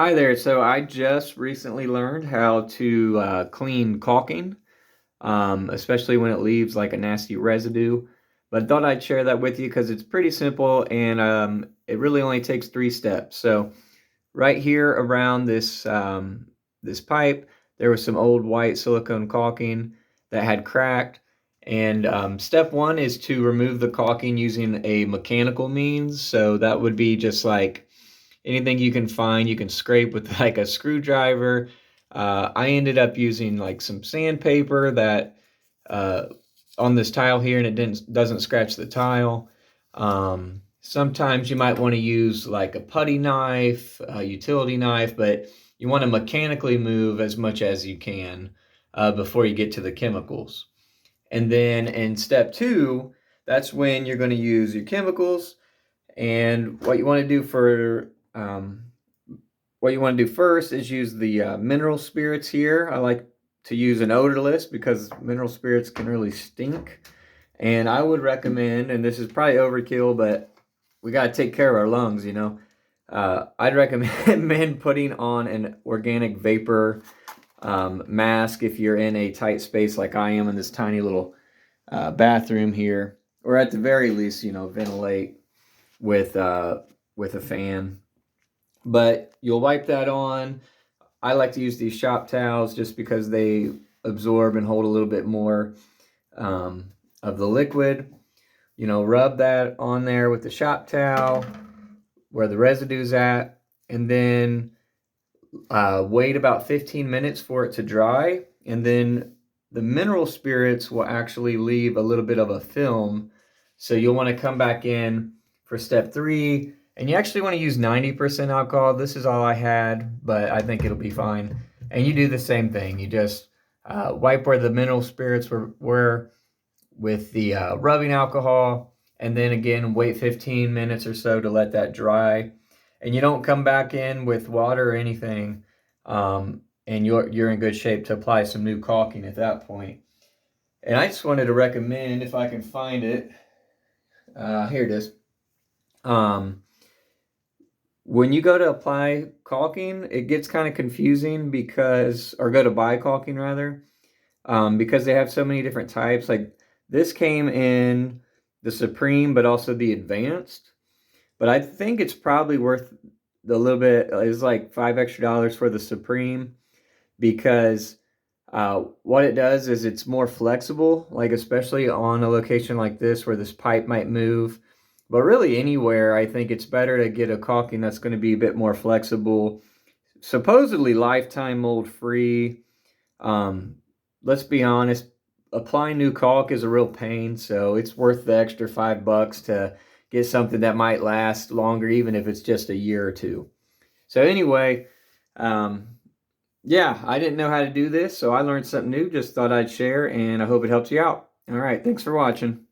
Hi there. So I just recently learned how to clean caulking, especially when it leaves like a nasty residue. But I thought I'd share that with you because it's pretty simple and it really only takes 3 steps. So right here around this pipe, there was some old white silicone caulking that had cracked. And step one is to remove the caulking using a mechanical means. So that would be just like anything you can find, you can scrape with like a screwdriver. I ended up using like some sandpaper that uh, on this tile here, and it doesn't scratch the tile. Sometimes you might want to use like a putty knife, a utility knife, but you want to mechanically move as much as you can before you get to the chemicals. And then in step two, that's when you're going to use your chemicals. And what you want to do first is use the mineral spirits here. I like to use an odorless because mineral spirits can really stink. And I would recommend, and this is probably overkill, but we got to take care of our lungs, you know. I'd recommend putting on an organic vapor mask if you're in a tight space like I am in this tiny little bathroom here, or at the very least, you know, ventilate with uh, with a fan. But you'll wipe that on. I like to use these shop towels just because they absorb and hold a little bit more of the liquid. You know, rub that on there with the shop towel where the residue's at, and then wait about 15 minutes for it to dry. And then the mineral spirits will actually leave a little bit of a film. So you'll want to come back in for step three. And you actually want to use 90% alcohol. This is all I had, but I think it'll be fine. And you do the same thing. You just wipe where the mineral spirits were with the rubbing alcohol. And then again, wait 15 minutes or so to let that dry. And you don't come back in with water or anything. And you're in good shape to apply some new caulking at that point. And I just wanted to recommend, if I can find it, here it is. Um, when you go to apply caulking, it gets kind of confusing or go to buy caulking rather, because they have so many different types. Like this came in the Supreme, but also the Advanced. But I think it's probably worth a little bit. It's like $5 extra for the Supreme because what it does is it's more flexible, like especially on a location like this where this pipe might move. But really anywhere, I think it's better to get a caulking that's going to be a bit more flexible, supposedly lifetime mold free. Um, let's be honest, applying new caulk is a real pain, so it's worth the extra $5 to get something that might last longer, even if it's just a year or two. So anyway, um, yeah, I didn't know how to do this, so I learned something new. Just thought I'd share, and I hope it helps you out. All right, thanks for watching.